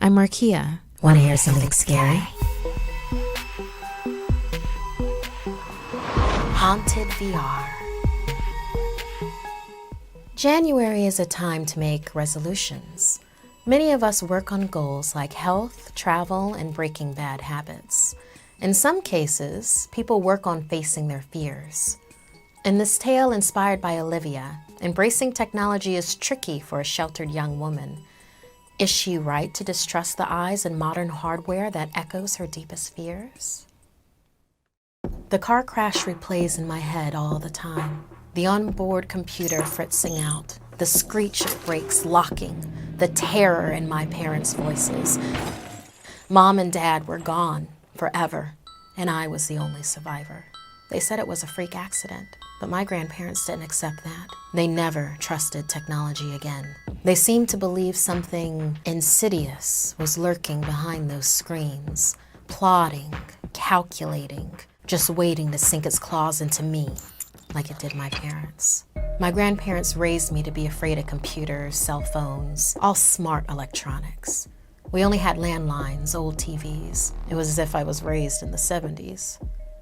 I'm Markia. Want to hear something scary? Haunted VR. January is a time to make resolutions. Many of us work on goals like health, travel, and breaking bad habits. In some cases, people work on facing their fears. In this tale inspired by Olivia, embracing technology is tricky for a sheltered young woman. Is she right to distrust the eyes and modern hardware that echoes her deepest fears? The car crash replays in my head all the time. The onboard computer fritzing out, the screech of brakes locking, the terror in my parents' voices. Mom and Dad were gone forever, and I was the only survivor. They said it was a freak accident, but my grandparents didn't accept that. They never trusted technology again. They seemed to believe something insidious was lurking behind those screens, plotting, calculating, just waiting to sink its claws into me, like it did my parents. My grandparents raised me to be afraid of computers, cell phones, all smart electronics. We only had landlines, old TVs. It was as if I was raised in the 70s.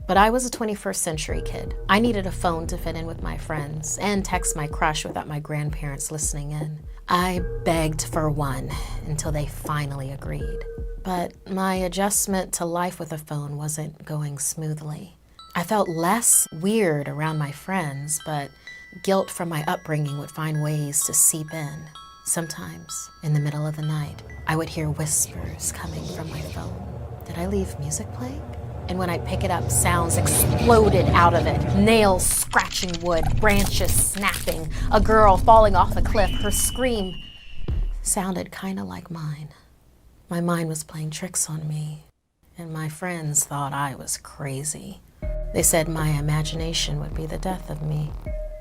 But I was a 21st century kid. I needed a phone to fit in with my friends and text my crush without my grandparents listening in. I begged for one until they finally agreed. But my adjustment to life with a phone wasn't going smoothly. I felt less weird around my friends, but guilt from my upbringing would find ways to seep in. Sometimes, in the middle of the night, I would hear whispers coming from my phone. Did I leave music playing? And when I'd pick it up, sounds exploded out of it. Nails scratching wood, branches snapping, a girl falling off a cliff. Her scream sounded kind of like mine. My mind was playing tricks on me, and my friends thought I was crazy. They said my imagination would be the death of me.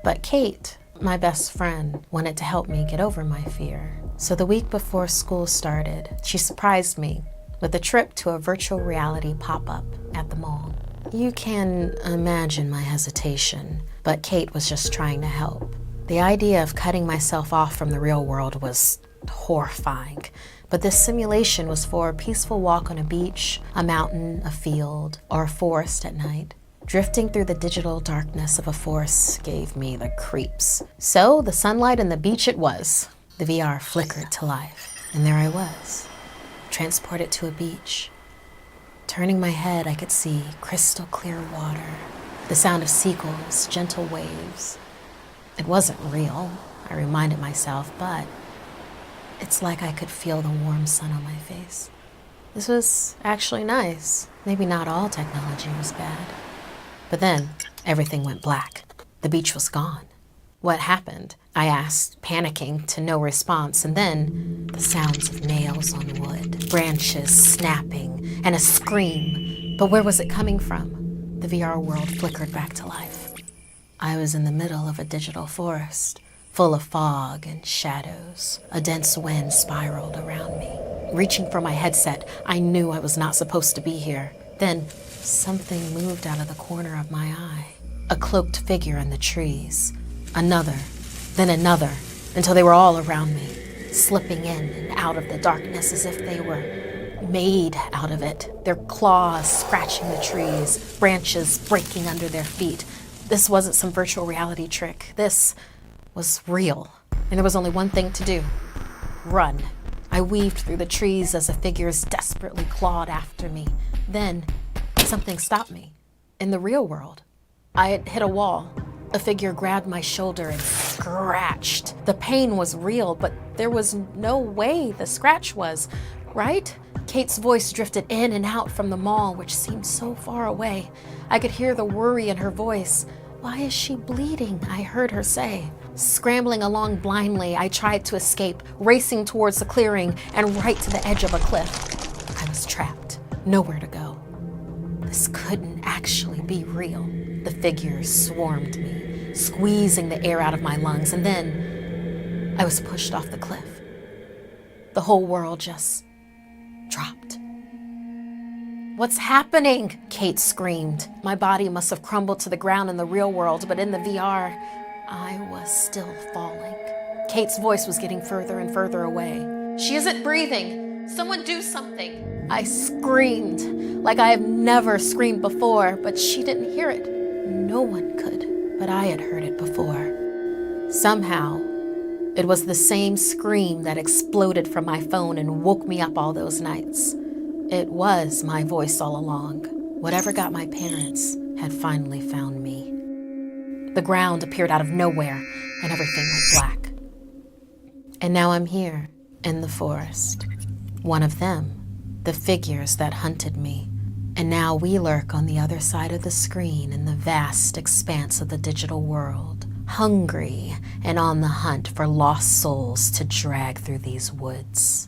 But Kate, my best friend, wanted to help me get over my fear. So the week before school started, she surprised me with a trip to a virtual reality pop-up at the mall. You can imagine my hesitation, but Kate was just trying to help. The idea of cutting myself off from the real world was horrifying, but this simulation was for a peaceful walk on a beach, a mountain, a field, or a forest at night. Drifting through the digital darkness of a forest gave me the creeps. So the sunlight and the beach it was. The VR flickered to life, and there I was, transported to a beach. Turning my head, I could see crystal clear water, the sound of seagulls, gentle waves. It wasn't real, I reminded myself, but it's like I could feel the warm sun on my face. This was actually nice. Maybe not all technology was bad. But then everything went black. The beach was gone. What happened? I asked, panicking to no response, and then the sounds of nails on wood, branches snapping, and a scream. But where was it coming from? The VR world flickered back to life. I was in the middle of a digital forest, full of fog and shadows. A dense wind spiraled around me. Reaching for my headset, I knew I was not supposed to be here. Then something moved out of the corner of my eye. A cloaked figure in the trees. Another, then another, until they were all around me, slipping in and out of the darkness as if they were made out of it, their claws scratching the trees, branches breaking under their feet. This wasn't some virtual reality trick. This was real, and there was only one thing to do: run. I weaved through the trees as the figures desperately clawed after me. Then something stopped me. In the real world, I had hit a wall. A figure grabbed my shoulder and scratched. The pain was real, but there was no way the scratch was, right? Kate's voice drifted in and out from the mall, which seemed so far away. I could hear the worry in her voice. "Why is she bleeding?" I heard her say. Scrambling along blindly, I tried to escape, racing towards the clearing and right to the edge of a cliff. I was trapped, nowhere to go. This couldn't actually be real. The figures swarmed me, squeezing the air out of my lungs, and then I was pushed off the cliff. The whole world just dropped. "What's happening?" Kate screamed. My body must have crumbled to the ground in the real world, but in the VR, I was still falling. Kate's voice was getting further and further away. "She isn't breathing. Someone do something. I screamed like I have never screamed before, but she didn't hear it. No one could, but I had heard it before. Somehow, it was the same scream that exploded from my phone and woke me up all those nights. It was my voice all along. Whatever got my parents had finally found me. The ground appeared out of nowhere and everything went black. And now I'm here in the forest. One of them, the figures that hunted me. And now we lurk on the other side of the screen in the vast expanse of the digital world, hungry and on the hunt for lost souls to drag through these woods.